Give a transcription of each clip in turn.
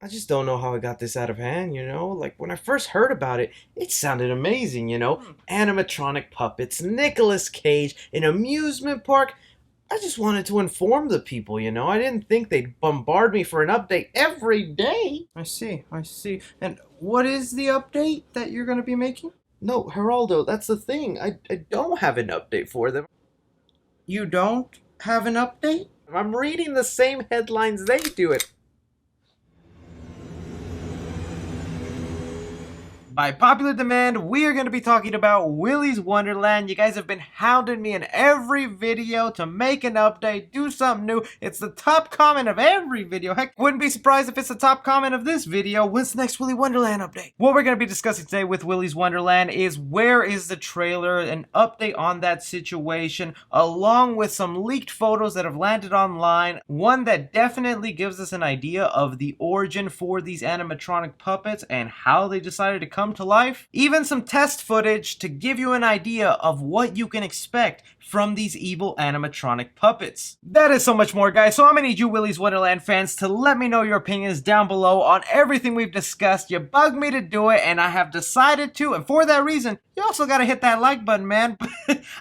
I just don't know how I got this out of hand, you know? Like, when I first heard about it, it sounded amazing, you know? Animatronic puppets, Nicolas Cage, an amusement park. I just wanted to inform the people, you know? I didn't think they'd bombard me for an update every day. I see, I see. And what is the update that you're going to be making? No, Geraldo, that's the thing. I don't have an update for them. You don't have an update? I'm reading the same headlines they do it. By popular demand, we are going to be talking about Willys Wonderland. You guys have been hounding me in every video to make an update, do something new. It's the top comment of every video. Heck, wouldn't be surprised if it's the top comment of this video. When's the next Willy Wonderland update? What we're going to be discussing today with Willys Wonderland is where is the trailer, an update on that situation, along with some leaked photos that have landed online. One that definitely gives us an idea of the origin for these animatronic puppets and how they decided to come to life, even some test footage to give you an idea of what you can expect from these evil animatronic puppets. That is so much more, guys, so I'm gonna need you Willys Wonderland fans to let me know your opinions down below on everything we've discussed. You bugged me to do it, and I have decided to, and for that reason, you also gotta hit that like button, man.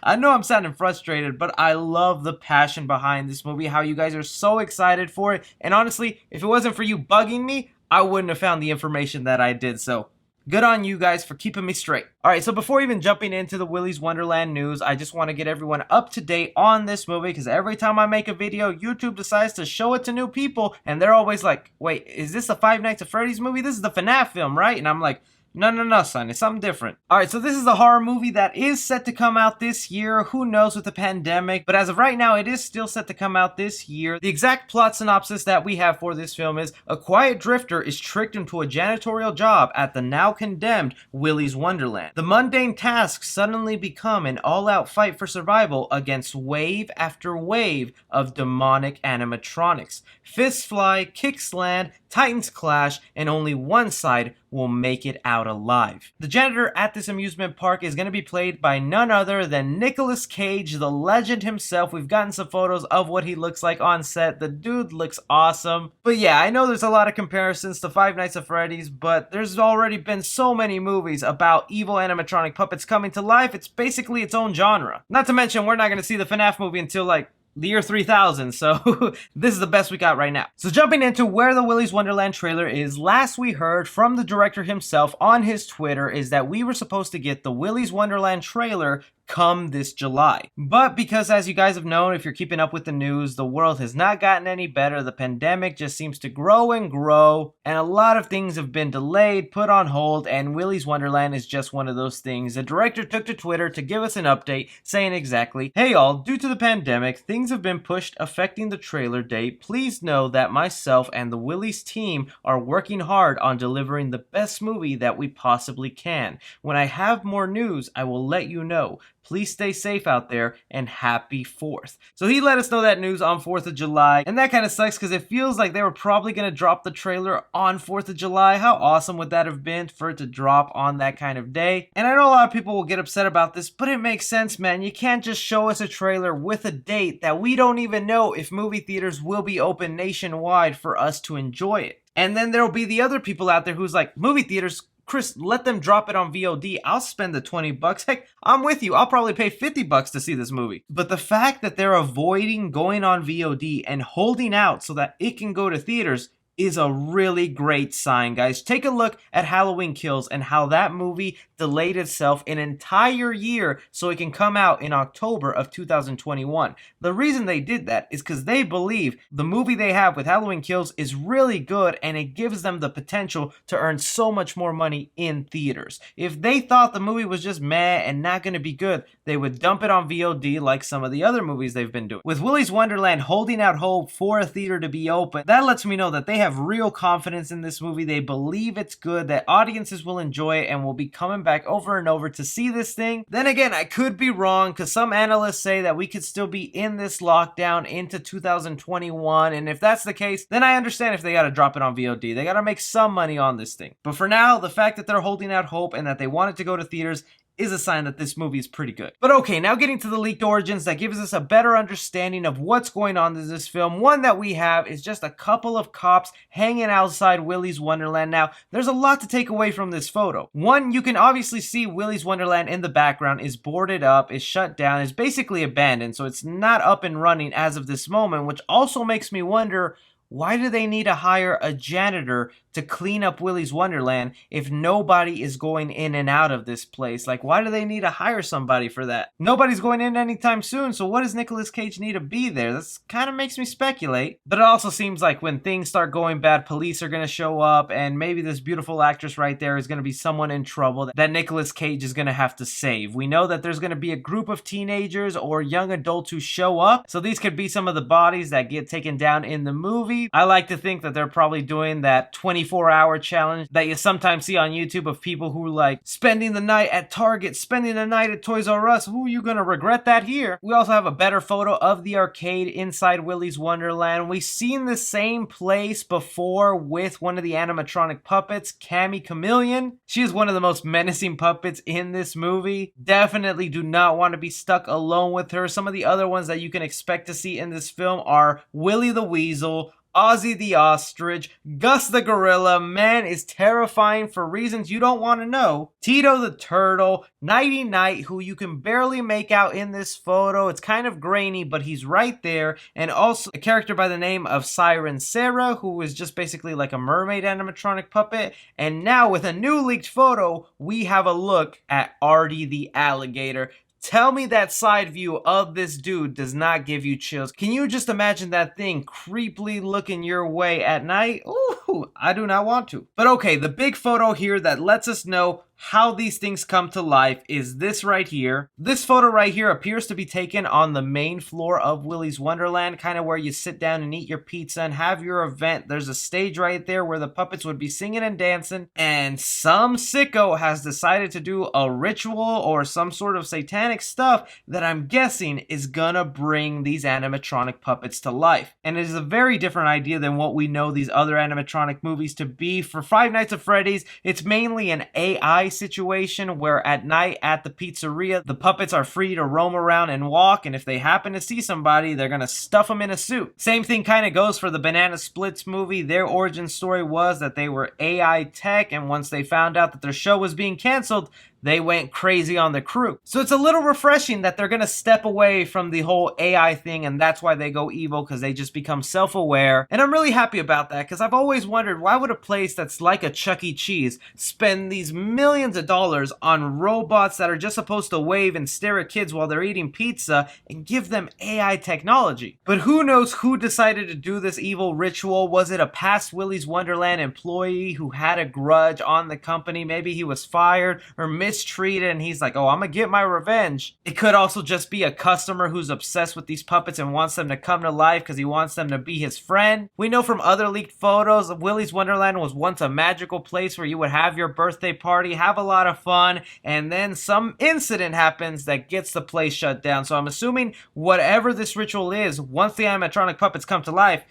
I know I'm sounding frustrated, but I love the passion behind this movie, how you guys are so excited for it, and honestly, if it wasn't for you bugging me, I wouldn't have found the information that I did, so good on you guys for keeping me straight. Alright, so before even jumping into the Willys Wonderland news, I just want to get everyone up to date on this movie, because every time I make a video, YouTube decides to show it to new people, and they're always like, wait, is this a Five Nights at Freddy's movie? This is the FNAF film, right? And I'm like, no, son, it's something different. Alright, so this is a horror movie that is set to come out this year. Who knows with the pandemic? But as of right now, it is still set to come out this year. The exact plot synopsis that we have for this film is, a quiet drifter is tricked into a janitorial job at the now condemned Willys Wonderland. The mundane tasks suddenly become an all-out fight for survival against wave after wave of demonic animatronics. Fists fly, kicks land, titans clash, and only one side will make it out alive. The janitor at this amusement park is going to be played by none other than Nicolas Cage, the legend himself. We've gotten some photos of what he looks like on set. The dude looks awesome. But yeah, I know there's a lot of comparisons to Five Nights at Freddy's, but there's already been so many movies about evil animatronic puppets coming to life. It's basically its own genre. Not to mention, we're not going to see the FNAF movie until like the year 3000, so this is the best we got right now. So jumping into where the Willys Wonderland trailer is, last we heard from the director himself on his Twitter is that we were supposed to get the Willys Wonderland trailer come this July. But because, as you guys have known, if you're keeping up with the news, the world has not gotten any better. The pandemic just seems to grow and grow, and a lot of things have been delayed, put on hold, and Willys Wonderland is just one of those things. The director took to Twitter to give us an update saying exactly, "Hey y'all, due to the pandemic, things have been pushed affecting the trailer date. Please know that myself and the Willys team are working hard on delivering the best movie that we possibly can. When I have more news, I will let you know. Please stay safe out there, and happy 4th. So he let us know that news on 4th of July, and that kind of sucks because it feels like they were probably going to drop the trailer on 4th of July. How awesome would that have been for it to drop on that kind of day? And I know a lot of people will get upset about this, but it makes sense, man. You can't just show us a trailer with a date that we don't even know if movie theaters will be open nationwide for us to enjoy it. And then there'll be the other people out there who's like, movie theaters, Chris, let them drop it on VOD. I'll spend the $20. Heck, I'm with you. I'll probably pay $50 to see this movie. But the fact that they're avoiding going on VOD and holding out so that it can go to theaters is a really great sign, guys. Take a look at Halloween Kills and how that movie delayed itself an entire year so it can come out in October of 2021. The reason they did that is because they believe the movie they have with Halloween Kills is really good, and it gives them the potential to earn so much more money in theaters. If they thought the movie was just meh and not going to be good, they would dump it on VOD like some of the other movies they've been doing. With Willys Wonderland holding out hope for a theater to be open, that lets me know that they have real confidence in this movie. They believe it's good, that audiences will enjoy it and will be coming back over and over to see this thing. Then again, I could be wrong because some analysts say that we could still be in this lockdown into 2021, and if that's the case, then I understand if they gotta drop it on VOD. They gotta make some money on this thing. But for now, the fact that they're holding out hope and that they want it to go to theaters is a sign that this movie is pretty good. But okay, now getting to the leaked origins that gives us a better understanding of what's going on in this film. One that we have is just a couple of cops hanging outside Willys Wonderland. Now, there's a lot to take away from this photo. One, you can obviously see Willys Wonderland in the background is boarded up, is shut down, is basically abandoned, so it's not up and running as of this moment, which also makes me wonder, why do they need to hire a janitor to clean up Willys Wonderland if nobody is going in and out of this place? Like, why do they need to hire somebody for that? Nobody's going in anytime soon, so what does Nicolas Cage need to be there? This kind of makes me speculate. But it also seems like when things start going bad, police are going to show up, and maybe this beautiful actress right there is going to be someone in trouble that Nicolas Cage is going to have to save. We know that there's going to be a group of teenagers or young adults who show up, so these could be some of the bodies that get taken down in the movie. I like to think that they're probably doing that 24-hour challenge that you sometimes see on YouTube of people who like spending the night at Target, spending the night at Toys R Us. Ooh, you're gonna regret that here. We also have a better photo of the arcade inside Willys Wonderland. We've seen the same place before with one of the animatronic puppets, Cammy Chameleon. She is one of the most menacing puppets in this movie. Definitely do not want to be stuck alone with her. Some of the other ones that you can expect to see in this film are Willy the Weasel, Ozzy the Ostrich, Gus the Gorilla, man is terrifying for reasons you don't want to know, Tito the Turtle, Nighty Night, who you can barely make out in this photo. It's kind of grainy, but he's right there, and also a character by the name of Siren Sarah, who is just basically like a mermaid animatronic puppet. And now with a new leaked photo, we have a look at Artie the Alligator. Tell me that side view of this dude does not give you chills. Can you just imagine that thing creepily looking your way at night? Ooh, I do not want to. But okay, the big photo here that lets us know how these things come to life is this right here. This photo right here appears to be taken on the main floor of Willys Wonderland, kind of where you sit down and eat your pizza and have your event. There's a stage right there where the puppets would be singing and dancing, and some sicko has decided to do a ritual or some sort of satanic stuff that I'm guessing is gonna bring these animatronic puppets to life. And it is a very different idea than what we know these other animatronic movies to be. For Five Nights at Freddy's, it's mainly an AI situation where at night at the pizzeria, the puppets are free to roam around and walk, and if they happen to see somebody, they're gonna stuff them in a suit. Same thing kind of goes for the Banana Splits movie. Their origin story was that they were AI tech, and once they found out that their show was being canceled, they went crazy on the crew. So it's a little refreshing that they're gonna step away from the whole AI thing, and that's why they go evil, because they just become self-aware. And I'm really happy about that, because I've always wondered, why would a place that's like a Chuck E. Cheese spend these millions of dollars on robots that are just supposed to wave and stare at kids while they're eating pizza and give them AI technology? But who knows who decided to do this evil ritual? Was it a past Willys Wonderland employee who had a grudge on the company? Maybe he was fired or mistreated and he's like, oh, I'm gonna get my revenge. It could also just be a customer who's obsessed with these puppets and wants them to come to life because he wants them to be his friend. We know from other leaked photos that Willys Wonderland was once a magical place where you would have your birthday party, have a lot of fun, and then some incident happens that gets the place shut down. So I'm assuming whatever this ritual is, once the animatronic puppets come to life,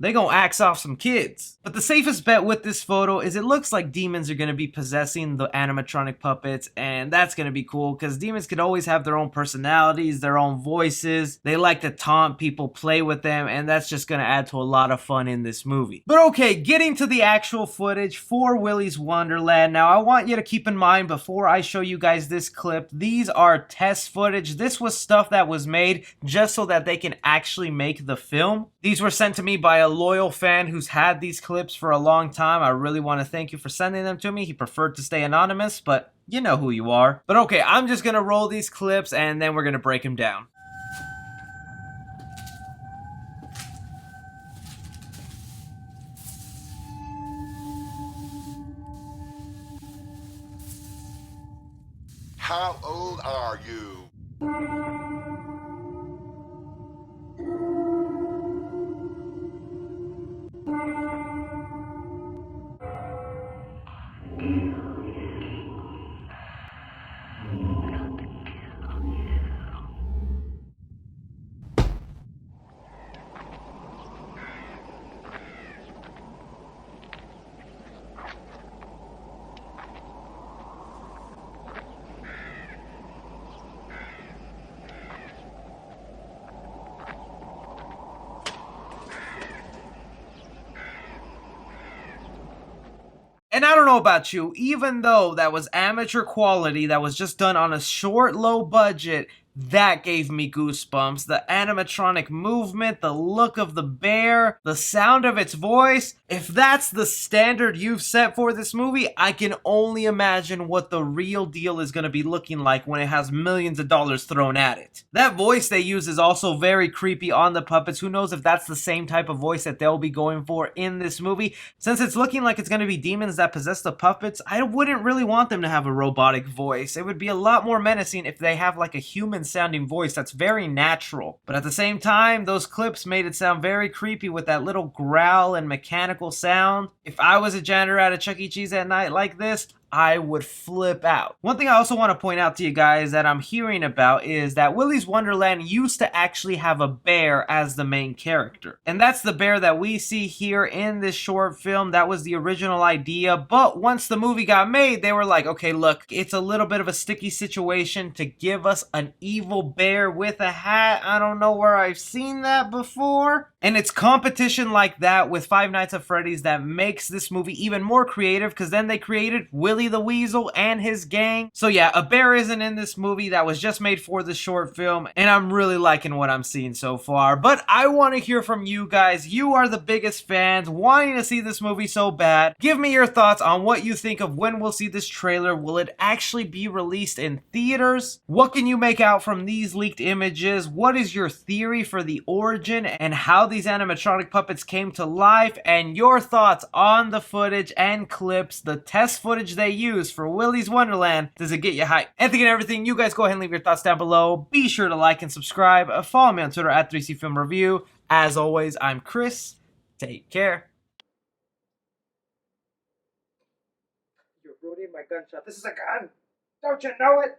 they gonna axe off some kids. But the safest bet with this photo is it looks like demons are gonna be possessing the animatronic puppets, and that's gonna be cool because demons could always have their own personalities, their own voices. They like to taunt people, play with them, and that's just gonna add to a lot of fun in this movie. But okay, getting to the actual footage for Willys Wonderland. Now, I want you to keep in mind before I show you guys this clip, these are test footage. This was stuff that was made just so that they can actually make the film. These were sent to me by a loyal fan who's had these clips for a long time. I really want to thank you for sending them to me. He preferred to stay anonymous, but you know who you are. But okay, I'm just gonna roll these clips and then we're gonna break them down. How old are you? And I don't know about you, even though that was amateur quality that was just done on a short, low budget, that gave me goosebumps. The animatronic movement, the look of the bear, the sound of its voice. If that's the standard you've set for this movie, I can only imagine what the real deal is going to be looking like when it has millions of dollars thrown at it. That voice they use is also very creepy on the puppets. Who knows if that's the same type of voice that they'll be going for in this movie. Since it's looking like it's going to be demons that possess the puppets, I wouldn't really want them to have a robotic voice. It would be a lot more menacing if they have like a human sounding voice that's very natural. But at the same time, those clips made it sound very creepy with that little growl and mechanical sound. If I was a janitor at a Chuck E. Cheese at night like this, I would flip out. One thing I also want to point out to you guys that I'm hearing about is that Willys Wonderland used to actually have a bear as the main character. And that's the bear that we see here in this short film. That was the original idea. But once the movie got made, they were like, okay, look, it's a little bit of a sticky situation to give us an evil bear with a hat. I don't know where I've seen that before. And it's competition like that with Five Nights at Freddy's that makes this movie even more creative, because then they created Willy the Weasel and his gang. So yeah, a bear isn't in this movie. That was just made for the short film, and I'm really liking what I'm seeing so far. But I want to hear from you guys. You are the biggest fans wanting to see this movie so bad. Give me your thoughts on what you think of when we'll see this trailer. Will it actually be released in theaters? What can you make out from these leaked images? What is your theory for the origin and how these animatronic puppets came to life? And your thoughts on the footage and clips, the test footage they use for Willys Wonderland. Does it get you hyped? Anything and everything, you guys go ahead and leave your thoughts down below. Be sure to like and subscribe. Follow me on Twitter at 3C Film Review. As always, I'm Chris. Take care. You're ruining my gunshot. This is a gun. Don't you know it?